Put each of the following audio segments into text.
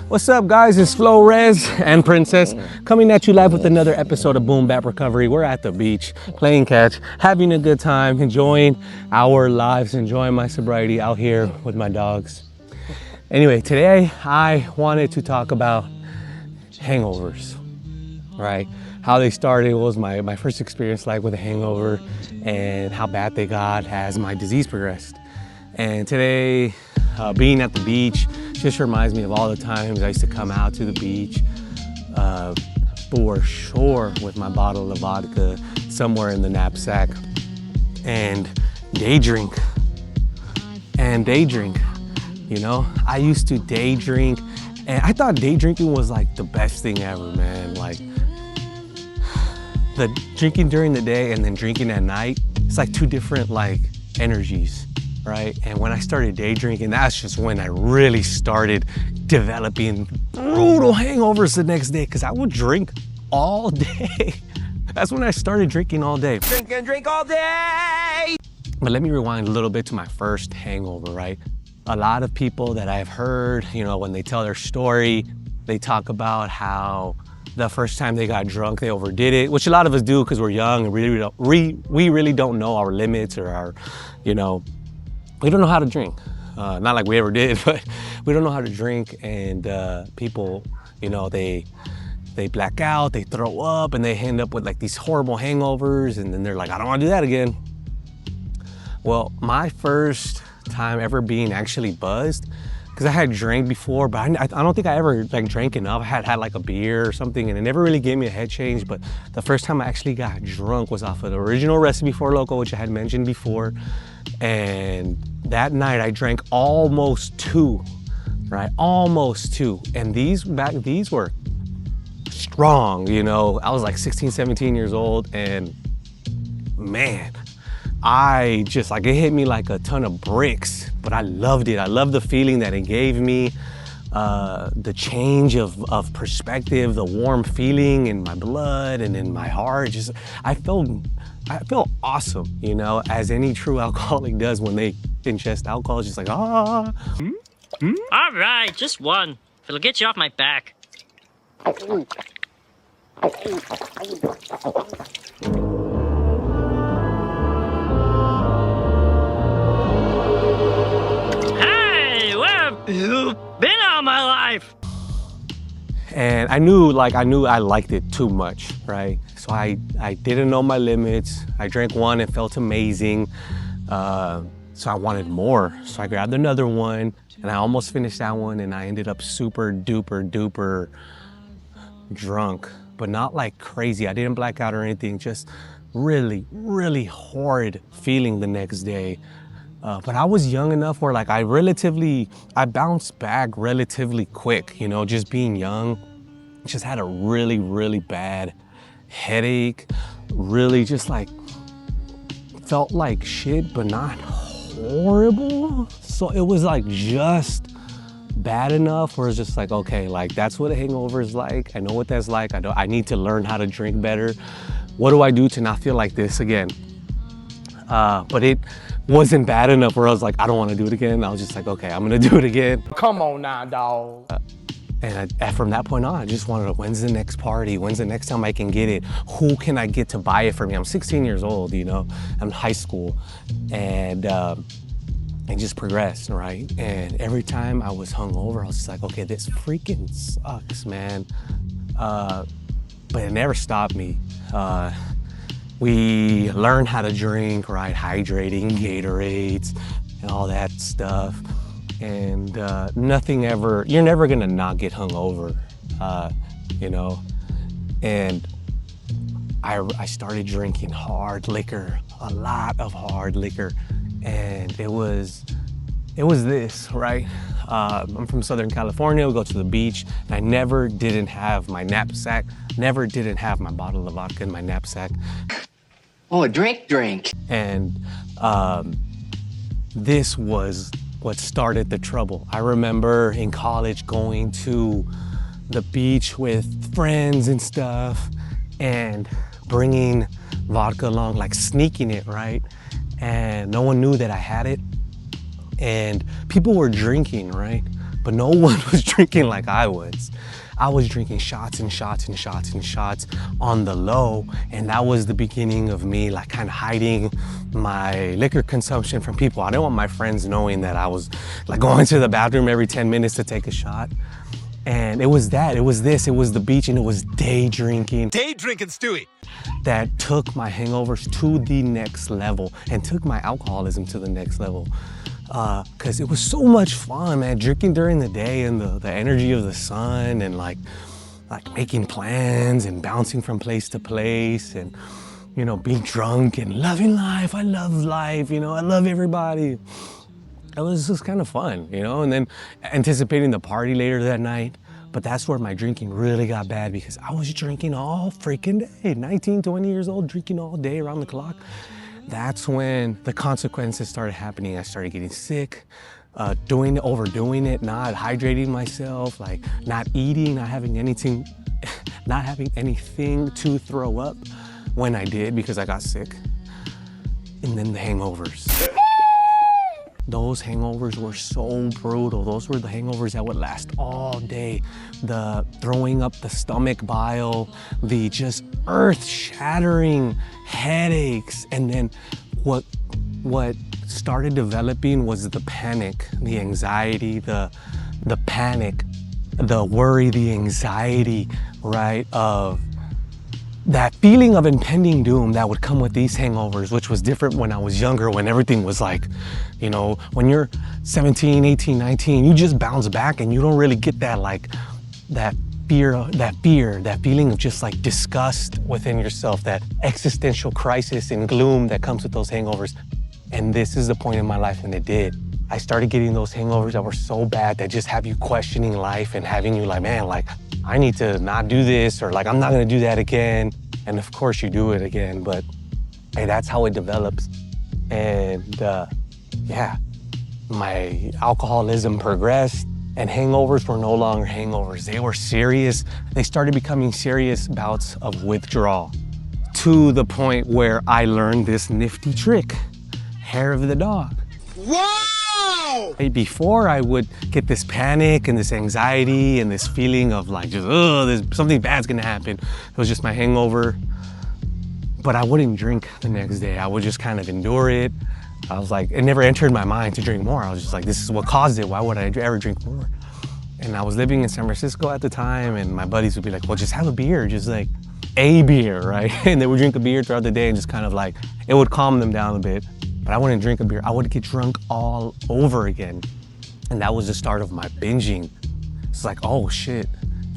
What's up, guys? It's Flo Rez and Princess coming at you live with another episode of Boom Bap Recovery. We're at the beach playing catch, having a good time, enjoying our lives, enjoying my sobriety out here with my dogs. Anyway, today I wanted to talk about hangovers, right? How they started, what was my first experience like with a hangover, and how bad they got as my disease progressed. And today, being at the beach just reminds me of all the times I used to come out to the beach for sure with my bottle of vodka somewhere in the knapsack and day drink. You know, I used to day drink, and I thought day drinking was like the best thing ever, man. Like the drinking during the day and then drinking at night, it's like two different like energies, right? And when I started day drinking, that's just when I really started developing brutal hangovers the next day, because I would drink all day. That's when I started drinking all day. Drink all day! But let me rewind a little bit to my first hangover, right? A lot of people that I've heard, you know, when they tell their story, they talk about how the first time they got drunk, they overdid it, which a lot of us do because we're young and we really don't know our limits or our, you know, we don't know how to drink. Not like we ever did, but we don't know how to drink. And people, you know, they black out, they throw up, and they end up with like these horrible hangovers. And then they're like, I don't want to do that again. Well, my first time ever being actually buzzed, because I had drank before, but I don't think I ever like drank enough. I had like a beer or something, and it never really gave me a head change. But the first time I actually got drunk was off of the original Recipe for Loco, which I had mentioned before. And that night I drank almost two, right? Almost two. And these were strong, you know. I was like 16, 17 years old, and man, I just like, it hit me like a ton of bricks, but I loved it. I loved the feeling that it gave me, the change of perspective, the warm feeling in my blood and in my heart. Just, I felt awesome, you know, as any true alcoholic does when they ingest alcohol. It's just like, ah. All right, just one. It'll get you off my back. Hey, where have you been all my life? And I knew I liked it too much, right? So I didn't know my limits. I drank one, it felt amazing. So I wanted more. So I grabbed another one, and I almost finished that one, and I ended up super duper drunk, but not like crazy. I didn't black out or anything, just really horrid feeling the next day. But I was young enough where like I bounced back relatively quick, you know, just being young. Just had a really bad headache, really just like felt like shit, but not horrible. So it was like just bad enough where it's just like, okay, like that's what a hangover is like. I know what that's like. I need to learn how to drink better. What do I do to not feel like this again? But it wasn't bad enough where I was like, I don't want to do it again. I was just like, okay, I'm gonna do it again. Come on now, dog. And from that point on, I just wanted to, when's the next party? When's the next time I can get it? Who can I get to buy it for me? I'm 16 years old, you know, I'm in high school, and just progressed, right? And every time I was hungover, I was just like, okay, this freaking sucks, man. But it never stopped me. We learned how to drink, right? Hydrating, Gatorades, and all that stuff. And you're never gonna not get hungover, you know? And I started drinking hard liquor, a lot of hard liquor. And it was this, right? I'm from Southern California, we go to the beach, and I never didn't have my knapsack, never didn't have my bottle of vodka in my knapsack. Oh, drink. And this was what started the trouble. I remember in college going to the beach with friends and stuff and bringing vodka along, like sneaking it, right? And no one knew that I had it. And people were drinking, right? but no one was drinking like I was. I was drinking shots and shots and shots and shots on the low, and that was the beginning of me like kind of hiding my liquor consumption from people. I didn't want my friends knowing that I was like going to the bathroom every 10 minutes to take a shot. And it was that, it was this, it was the beach, and it was day drinking. Day drinking, Stewie. That took my hangovers to the next level and took my alcoholism to the next level. Cause it was so much fun, man, drinking during the day and the energy of the sun and like making plans and bouncing from place to place and, you know, being drunk and loving life. I love life, you know, I love everybody. It was just kind of fun, you know, and then anticipating the party later that night. But that's where my drinking really got bad because I was drinking all freaking day, 19, 20 years old, drinking all day around the clock. That's when the consequences started happening. I started getting sick, overdoing it, not hydrating myself, like not eating, not having anything to throw up when I did because I got sick. And then the hangovers. Those hangovers were so brutal. Those were the hangovers that would last all day. The throwing up the stomach bile, the just earth-shattering headaches. And then what started developing was the panic, the anxiety, the panic, the worry, the anxiety, right, of that feeling of impending doom that would come with these hangovers, which was different when I was younger, when everything was like, you know, when you're 17, 18, 19, you just bounce back and you don't really get that like, that feeling of just like disgust within yourself, that existential crisis and gloom that comes with those hangovers. And this is the point in my life when it did. I started getting those hangovers that were so bad that just have you questioning life and having you like, man, like, I need to not do this, or like, I'm not gonna do that again. And of course you do it again, but hey, that's how it develops. And yeah, my alcoholism progressed and hangovers were no longer hangovers. They were serious. They started becoming serious bouts of withdrawal to the point where I learned this nifty trick, hair of the dog. Wow! Before I would get this panic and this anxiety and this feeling of like just, oh, there's something bad's gonna happen. It was just my hangover. But I wouldn't drink the next day. I would just kind of endure it. I was like, it never entered my mind to drink more. I was just like, this is what caused it. Why would I ever drink more? And I was living in San Francisco at the time, and my buddies would be like, well, just have a beer, just like a beer, right? And they would drink a beer throughout the day and just kind of like, it would calm them down a bit. But I wouldn't drink a beer. I would get drunk all over again. And that was the start of my binging. It's like, oh shit,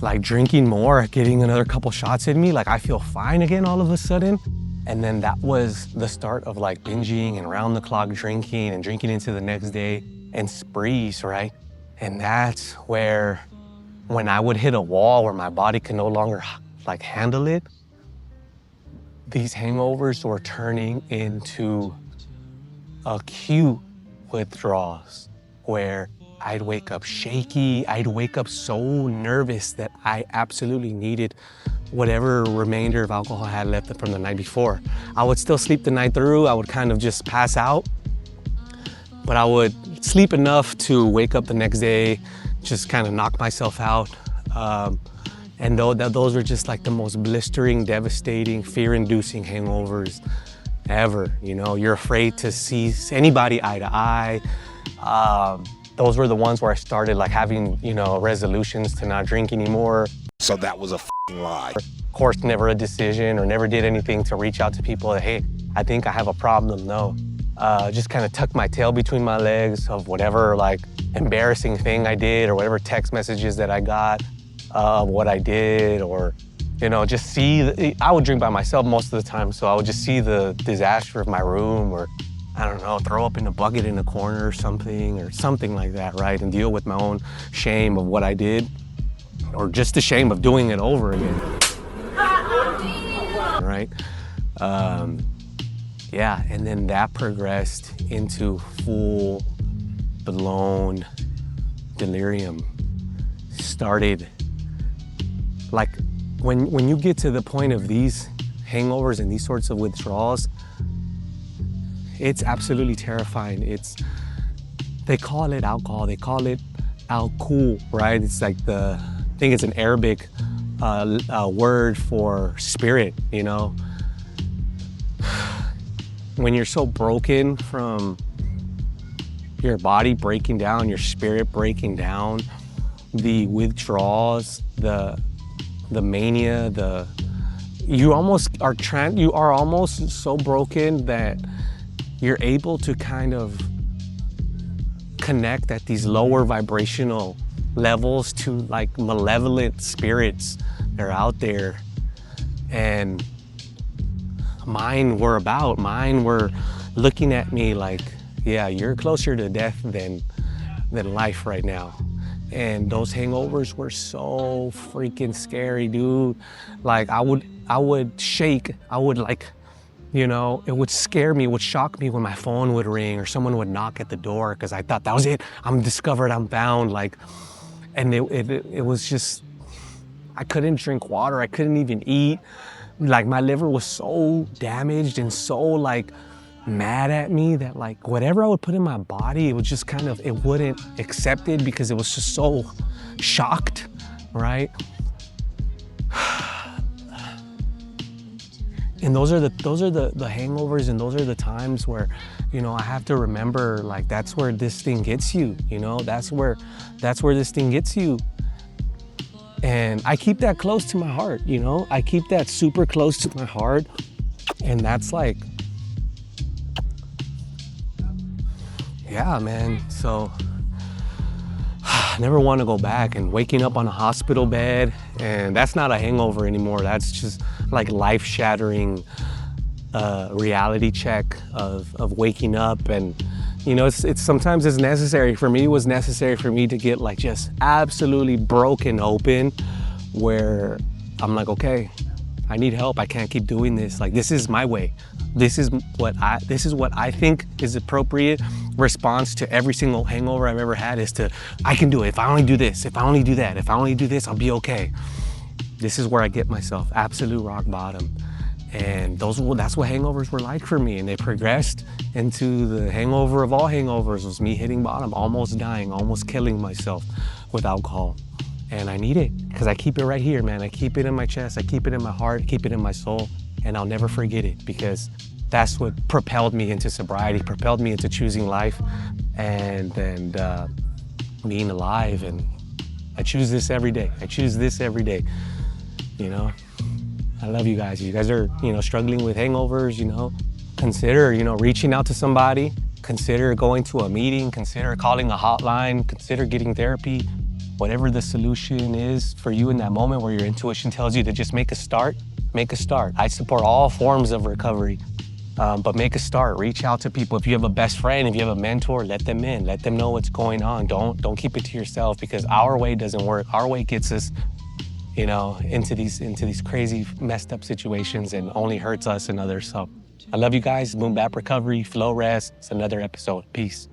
like drinking more, getting another couple shots in me, like I feel fine again all of a sudden. And then that was the start of like binging and round the clock drinking and drinking into the next day and sprees, right? And that's where, when I would hit a wall where my body could no longer like handle it, these hangovers were turning into acute withdrawals where I'd wake up shaky, I'd wake up so nervous that I absolutely needed whatever remainder of alcohol I had left from the night before. I would still sleep the night through, I would kind of just pass out, but I would sleep enough to wake up the next day, just kind of knock myself out. And those were just like the most blistering, devastating, fear-inducing hangovers ever. You know, you're afraid to see anybody eye to eye. Those were the ones where I started like having, you know, resolutions to not drink anymore. So that was a f***ing lie. Of course, never a decision or never did anything to reach out to people that, hey, I think I have a problem. No, just kind of tucked my tail between my legs of whatever like embarrassing thing I did or whatever text messages that I got of what I did, or, you know, just see, I would drink by myself most of the time, so I would just see the disaster of my room, or I don't know, throw up in a bucket in a corner or something like that, right? And deal with my own shame of what I did, or just the shame of doing it over again, right? Yeah, and then that progressed into full-blown delirium. Started, like, when you get to the point of these hangovers and these sorts of withdrawals, it's absolutely terrifying. They call it alcohol, they call it Al-Kul, right? It's like I think it's an Arabic word for spirit, you know? When you're so broken from your body breaking down, your spirit breaking down, the withdrawals, the mania, you are almost so broken that you're able to kind of connect at these lower vibrational levels to like malevolent spirits that are out there. And mine were looking at me like, yeah, you're closer to death than life right now. And those hangovers were so freaking scary, dude. Like I would shake, I would like, you know, it would scare me, it would shock me when my phone would ring or someone would knock at the door because I thought that was it, I'm discovered, I'm found, like, and it was just, I couldn't drink water, I couldn't even eat. Like my liver was so damaged and so like mad at me that like whatever I would put in my body, it was just kind of, it wouldn't accept it because it was just so shocked, right? And those are the hangovers, and those are the times where, you know, I have to remember, like, that's where this thing gets you, you know, that's where this thing gets you. And I keep that close to my heart, you know, I keep that super close to my heart. And that's like, yeah, man. So I never want to go back, and waking up on a hospital bed, and that's not a hangover anymore. That's just like life-shattering reality check of waking up. And you know, it's sometimes it's necessary. For me, it was necessary for me to get like just absolutely broken open, where I'm like, okay, I need help. I can't keep doing this. Like, this is my way. This is what I think is appropriate response to every single hangover I've ever had, is to, I can do it. If I only do this, if I only do that, if I only do this, I'll be okay. This is where I get myself, absolute rock bottom. And that's what hangovers were like for me. And they progressed into the hangover of all hangovers, was me hitting bottom, almost dying, almost killing myself with alcohol. And I need it, because I keep it right here, man. I keep it in my chest, I keep it in my heart, I keep it in my soul, and I'll never forget it, because that's what propelled me into sobriety, propelled me into choosing life and being alive. And I choose this every day. I choose this every day, you know? I love you guys. You guys are, you know, struggling with hangovers, you know, consider, you know, reaching out to somebody, consider going to a meeting, consider calling a hotline, consider getting therapy. Whatever the solution is for you in that moment where your intuition tells you to just make a start, make a start. I support all forms of recovery, but make a start. Reach out to people. If you have a best friend, if you have a mentor, let them in. Let them know what's going on. Don't keep it to yourself, because our way doesn't work. Our way gets us, you know, into these crazy, messed up situations, and only hurts us and others. So I love you guys. Boom Bap Recovery, Flow Rest. It's another episode. Peace.